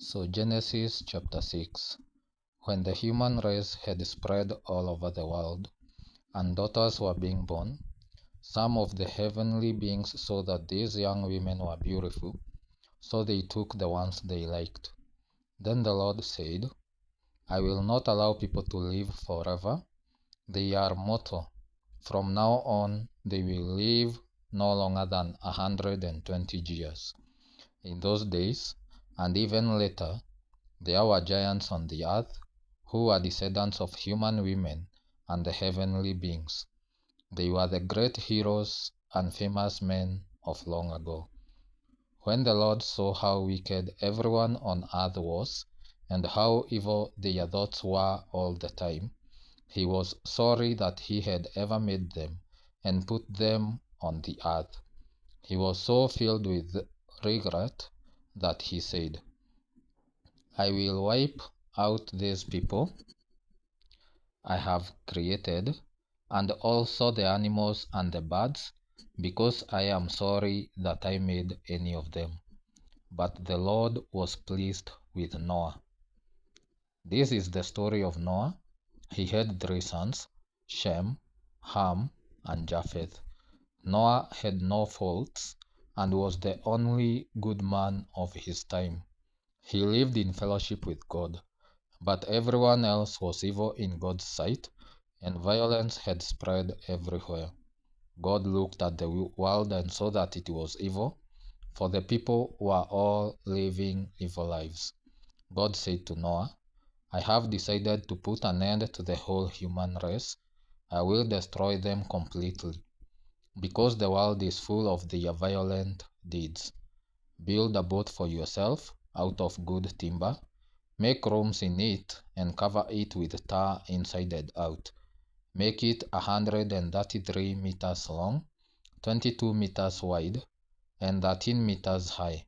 So Genesis chapter 6. When the human race had spread all over the world, and daughters were being born, some of the heavenly beings saw that these young women were beautiful, so they took the ones they liked. Then the Lord said, I will not allow people to live forever. They are mortal. From now on, they will live no longer than 120 years. In those days, and even later, there were giants on the earth who were descendants of human women and the heavenly beings. They were the great heroes and famous men of long ago. When the Lord saw how wicked everyone on earth was, and how evil their thoughts were all the time, he was sorry that he had ever made them and put them on the earth. He was so filled with regret that he said, I will wipe out these people I have created, and also the animals and the birds, because I am sorry that I made any of them. But the Lord was pleased with Noah. This is the story of Noah. He had 3 sons, Shem, Ham, and Japheth. Noah had no faults and was the only good man of his time. He lived in fellowship with God, but everyone else was evil in God's sight, and violence had spread everywhere. God looked at the world and saw that it was evil, for the people were all living evil lives. God said to Noah, I have decided to put an end to the whole human race. I will destroy them completely, because the world is full of their violent deeds. Build a boat for yourself out of good timber. Make rooms in it and cover it with tar inside and out. Make it 133 meters long, 22 meters wide, and 13 meters high.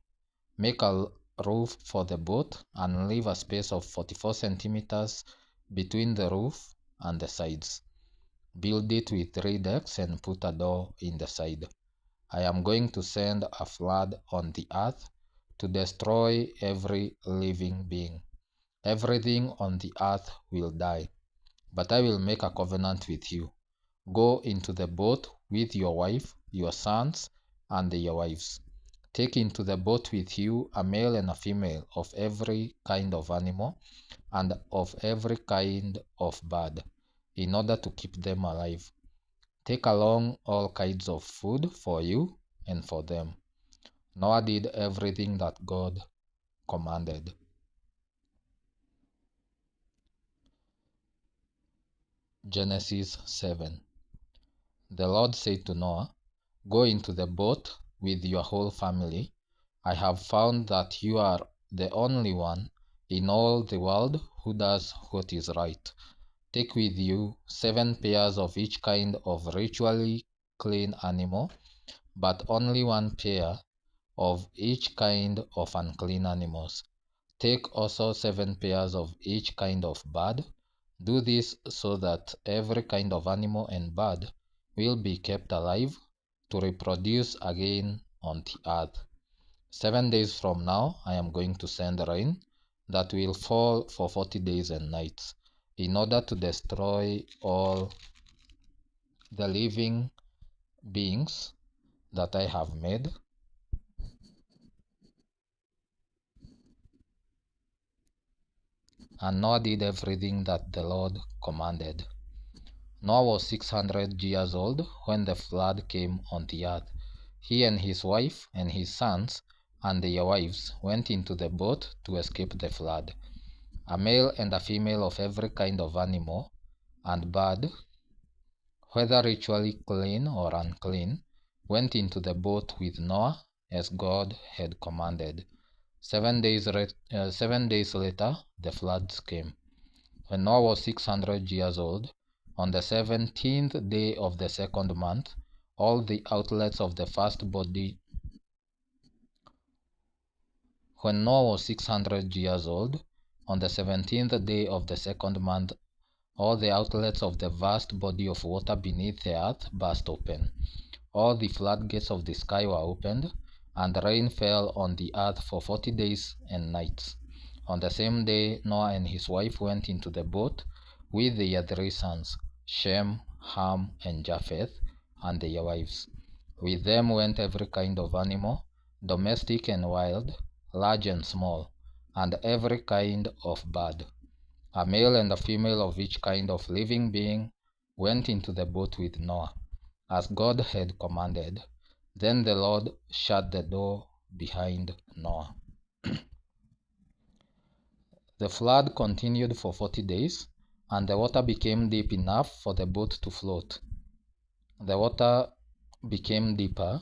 Make a roof for the boat and leave a space of 44 centimeters between the roof and the sides. Build it with 3 decks and put a door in the side. I am going to send a flood on the earth to destroy every living being. Everything on the earth will die, but I will make a covenant with you. Go into the boat with your wife, your sons, and their wives. Take into the boat with you a male and a female of every kind of animal and of every kind of bird, in order to keep them alive. Take along all kinds of food for you and for them. Noah did everything that God commanded. Genesis 7. The Lord said to Noah, Go into the boat with your whole family. I have found that you are the only one in all the world who does what is right. Take with you 7 pairs of each kind of ritually clean animal, but only 1 pair of each kind of unclean animals. Take also 7 pairs of each kind of bird. Do this so that every kind of animal and bird will be kept alive to reproduce again on the earth. 7 days from now, I am going to send rain that will fall for 40 days and nights, in order to destroy all the living beings that I have made. And Noah did everything that the Lord commanded. Noah was 600 years old when the flood came on the earth. He and his wife and his sons and their wives went into the boat to escape the flood. A male and a female of every kind of animal and bird, whether ritually clean or unclean, went into the boat with Noah as God had commanded. 7 days later, the floods came. When Noah was 600 years old, on the 17th day of the 2nd month, all the outlets of the first body. When Noah was 600 years old, on the 17th day of the 2nd month, all the outlets of the vast body of water beneath the earth burst open. All the floodgates of the sky were opened, and rain fell on the earth for 40 days and nights. On the same day, Noah and his wife went into the boat with their 3 sons, Shem, Ham, and Japheth, and their wives. With them went every kind of animal, domestic and wild, large and small, and every kind of bird. A male and a female of each kind of living being went into the boat with Noah, as God had commanded. Then the Lord shut the door behind Noah. The flood continued for 40 days, and the water became deep enough for the boat to float. The water became deeper,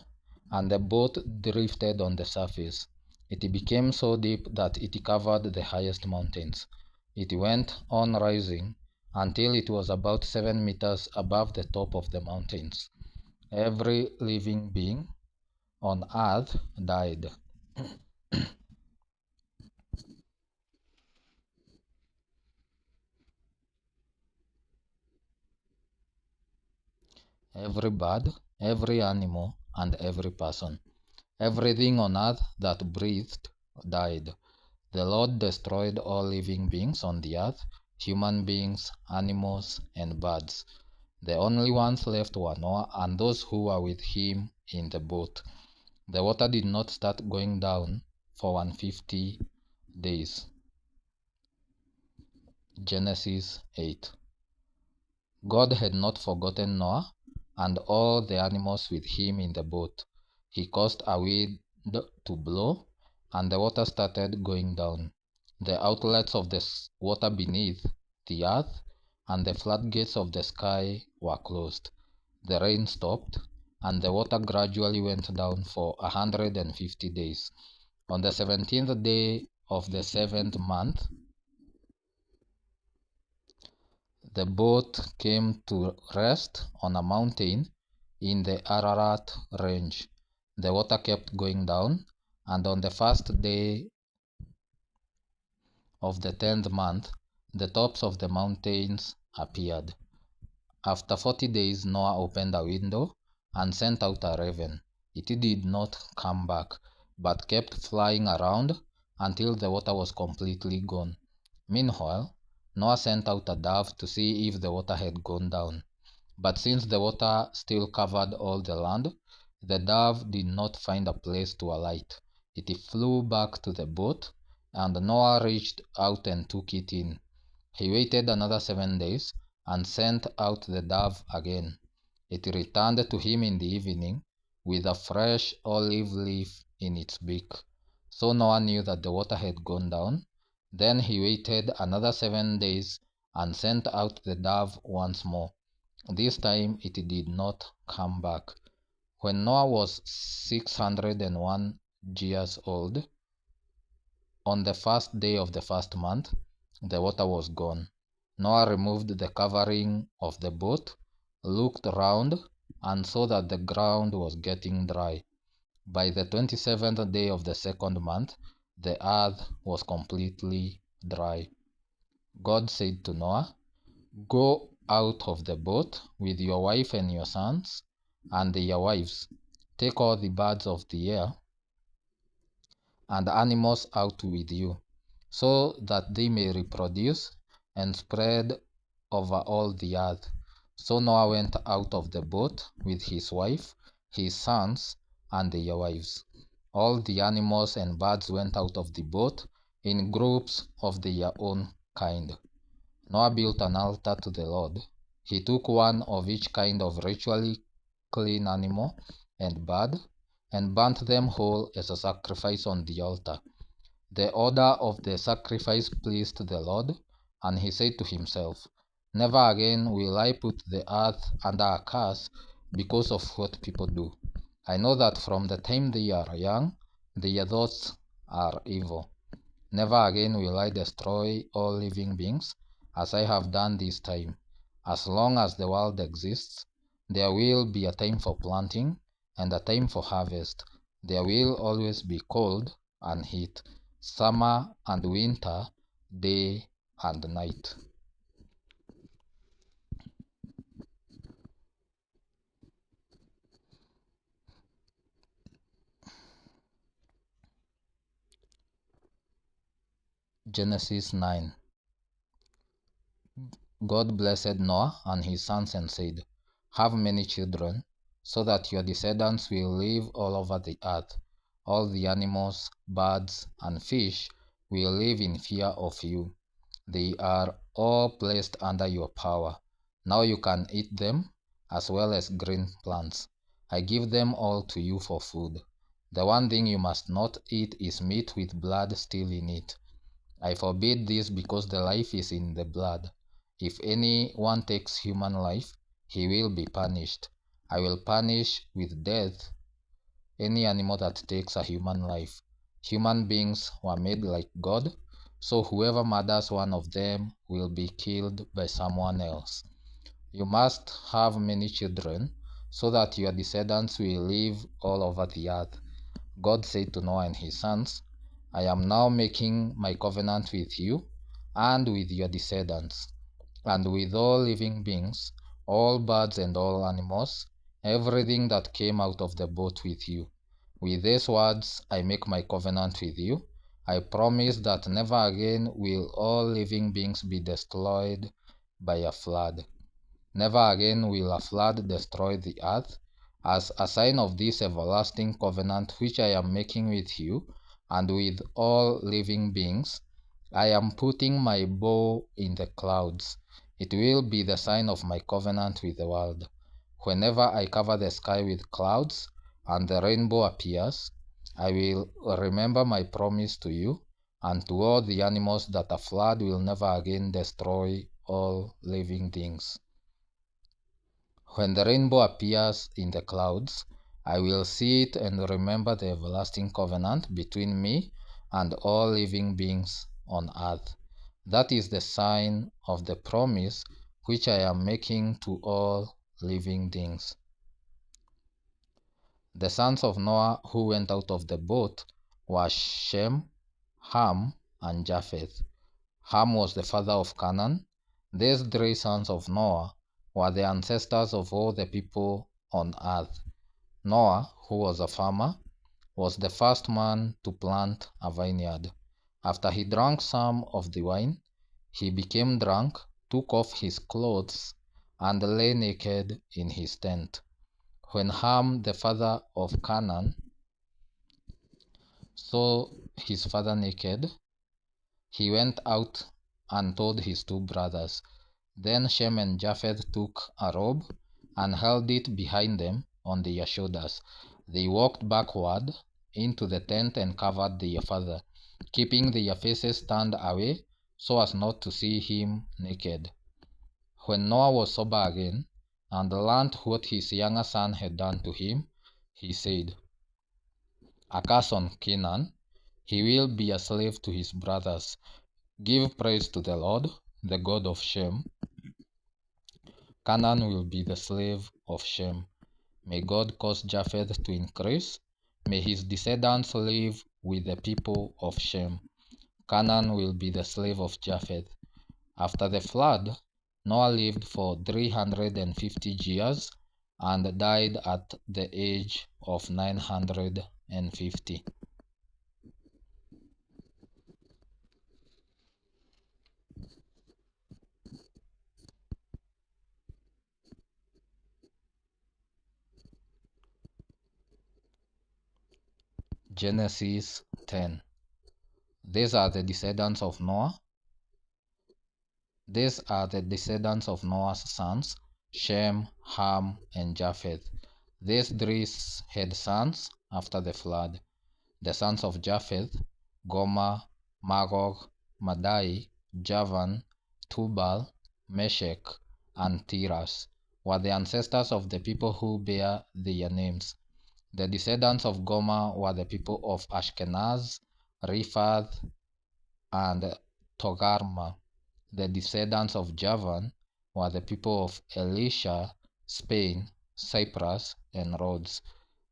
and the boat drifted on the surface. It became so deep that it covered the highest mountains. It went on rising until it was about 7 meters above the top of the mountains. Every living being on earth died. Every bird, every animal, and every person. Everything on earth that breathed died. The Lord destroyed all living beings on the earth, human beings, animals, and birds. The only ones left were Noah and those who were with him in the boat. The water did not start going down for 150 days. Genesis 8. God had not forgotten Noah and all the animals with him in the boat. He caused a wind to blow, and the water started going down. The outlets of the water beneath the earth and the floodgates of the sky were closed. The rain stopped, and the water gradually went down for 150 days. On the 17th day of the 7th month, the boat came to rest on a mountain in the Ararat range. The water kept going down, and on the first day of the 10th month, the tops of the mountains appeared. After 40 days, Noah opened a window and sent out a raven. It did not come back, but kept flying around until the water was completely gone. Meanwhile, Noah sent out a dove to see if the water had gone down. But since the water still covered all the land, the dove did not find a place to alight. It flew back to the boat, and Noah reached out and took it in. He waited another 7 days and sent out the dove again. It returned to him in the evening with a fresh olive leaf in its beak. So Noah knew that the water had gone down. Then he waited another 7 days and sent out the dove once more. This time it did not come back. When Noah was 601 years old, on the first day of the first month, the water was gone. Noah removed the covering of the boat, looked round, and saw that the ground was getting dry. By the 27th day of the second month, the earth was completely dry. God said to Noah, "Go out of the boat with your wife and your sons and their wives. Take all the birds of the air and animals out with you, so that they may reproduce and spread over all the earth." So Noah went out of the boat with his wife, his sons, and their wives. All the animals and birds went out of the boat in groups of their own kind. Noah built an altar to the Lord. He took one of each kind of ritually clean animal and bird and burnt them whole as a sacrifice on the altar. The odor of the sacrifice pleased the Lord, and he said to himself, "Never again will I put the earth under a curse because of what people do. I know that from the time they are young, their thoughts are evil. Never again will I destroy all living beings as I have done this time. As long as the world exists, there will be a time for planting and a time for harvest. There will always be cold and heat, summer and winter, day and night." Genesis 9. God blessed Noah and his sons and said, "Have many children, so that your descendants will live all over the earth. All the animals, birds, and fish will live in fear of you. They are all placed under your power. Now you can eat them, as well as green plants. I give them all to you for food. The one thing you must not eat is meat with blood still in it. I forbid this because the life is in the blood. If anyone takes human life, he will be punished. I will punish with death any animal that takes a human life. Human beings were made like God, so whoever murders one of them will be killed by someone else. You must have many children, so that your descendants will live all over the earth." God said to Noah and his sons, "I am now making my covenant with you and with your descendants, and with all living beings, all birds and all animals, everything that came out of the boat with you. With these words I make my covenant with you. I promise that never again will all living beings be destroyed by a flood. Never again will a flood destroy the earth. As a sign of this everlasting covenant which I am making with you and with all living beings, I am putting my bow in the clouds. It will be the sign of my covenant with the world. Whenever I cover the sky with clouds and the rainbow appears, I will remember my promise to you and to all the animals that a flood will never again destroy all living things. When the rainbow appears in the clouds, I will see it and remember the everlasting covenant between me and all living beings on earth. That is the sign of the promise which I am making to all living things." The sons of Noah who went out of the boat were Shem, Ham, and Japheth. Ham was the father of Canaan. These three sons of Noah were the ancestors of all the people on earth. Noah, who was a farmer, was the first man to plant a vineyard. After he drank some of the wine, he became drunk, took off his clothes, and lay naked in his tent. When Ham, the father of Canaan, saw his father naked, he went out and told his two brothers. Then Shem and Japheth took a robe and held it behind them on their shoulders. They walked backward into the tent and covered their father, keeping their faces turned away so as not to see him naked. When Noah was sober again and learned what his younger son had done to him, he said, "A curse on Canaan, he will be a slave to his brothers. Give praise to the Lord, the God of Shem. Canaan will be the slave of Shem. May God cause Japheth to increase. May his descendants live with the people of Shem. Canaan will be the slave of Japheth." After the flood, Noah lived for 350 years and died at the age of 950. Genesis 10. These are the descendants of Noah. These are the descendants of Noah's sons, Shem, Ham, and Japheth. These three had sons after the flood. The sons of Japheth: Gomer, Magog, Madai, Javan, Tubal, Meshech, and Tiras were the ancestors of the people who bear their names. The descendants of Gomer were the people of Ashkenaz, Riphath, and Togarmah. The descendants of Javan were the people of Elisha, Spain, Cyprus, and Rhodes.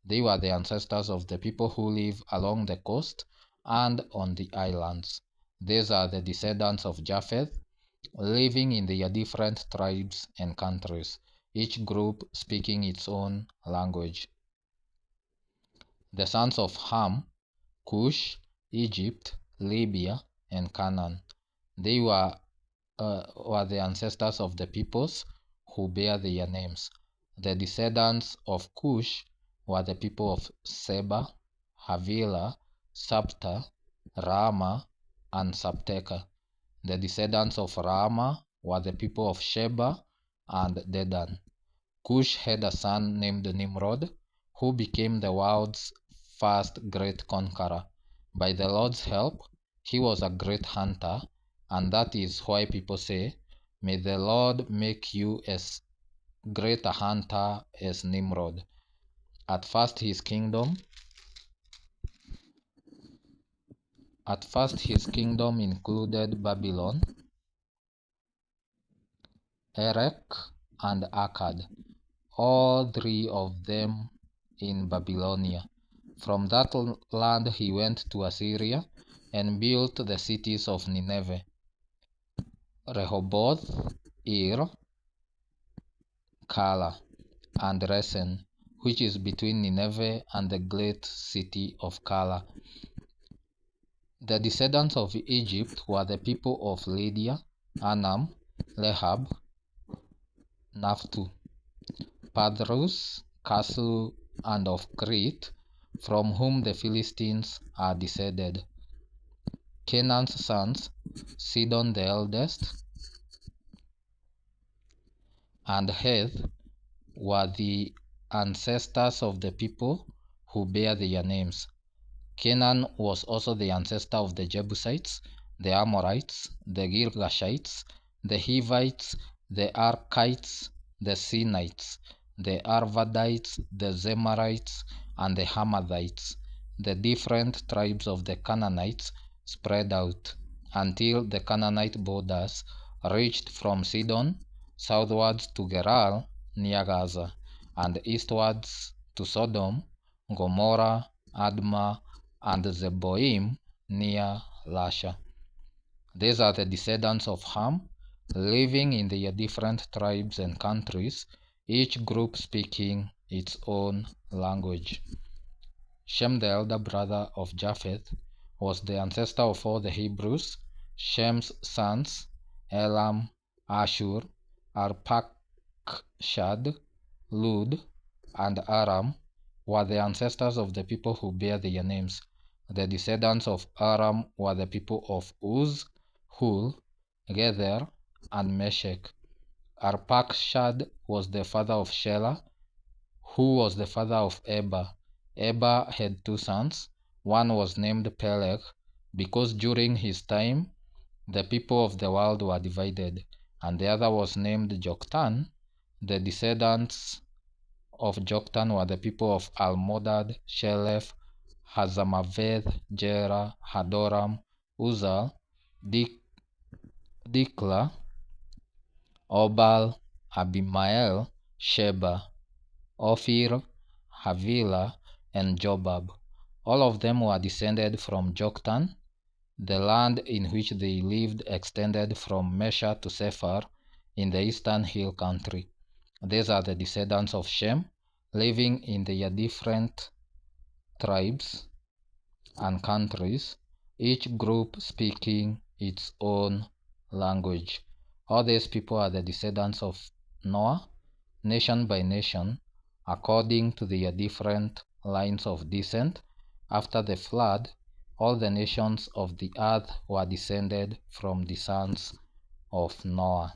They were the ancestors of the people who live along the coast and on the islands. These are the descendants of Japheth, living in their different tribes and countries, each group speaking its own language. The sons of Ham: Cush, Egypt, Libya, and Canaan. They were the ancestors of the peoples who bear their names. The descendants of Cush were the people of Seba, Havilah, Sabta, Raama, and Sabteka. The descendants of Raama were the people of Sheba and Dedan. Cush had a son named Nimrod, who became the world's first great conqueror. By the Lord's help, he was a great hunter, and that is why people say, "May the Lord make you as great a hunter as Nimrod." At first his kingdom included Babylon, Erech, and Akkad, all three of them in Babylonia. From that land he went to Assyria and built the cities of Nineveh, Rehoboth, Ir, Calah, and Resen, which is between Nineveh and the great city of Calah. The descendants of Egypt were the people of Lydia, Anam, Lehab, Naphtu, Pathrus, Caslu, and of Crete, from whom the Philistines are descended. Canaan's sons, Sidon the eldest, and Heth, were the ancestors of the people who bear their names. Canaan was also the ancestor of the Jebusites, the Amorites, the Girgashites, the Hivites, the Arkites, the Sinites, the Arvadites, the Zemarites, and the Hamathites. The different tribes of the Canaanites spread out until the Canaanite borders reached from Sidon southwards to Gerar near Gaza, and eastwards to Sodom, Gomorrah, Admah, and Zeboim near Lasha. These are the descendants of Ham, living in their different tribes and countries, each group speaking its own language. Shem, the elder brother of Japheth, was the ancestor of all the Hebrews. Shem's sons, Elam, Ashur, Arpachshad, Lud, and Aram, were the ancestors of the people who bear their names. The descendants of Aram were the people of Uz, Hul, Gether, and Meshech. Arpachshad was the father of Shelah, who was the father of Eber. Eber had two sons. One was named Peleg, because during his time the people of the world were divided, and the other was named Joktan. The descendants of Joktan were the people of Almodad, Shelef, Hazamaveth, Jera, Hadoram, Uzal, Dikla, Obal, Abimael, Sheba, Ophir, Havilah, and Jobab. All of them were descended from Joktan. The land in which they lived extended from Mesha to Sephar in the eastern hill country. These are the descendants of Shem, living in their different tribes and countries, each group speaking its own language. All these people are the descendants of Noah, nation by nation, according to their different lines of descent. After the flood, all the nations of the earth were descended from the sons of Noah.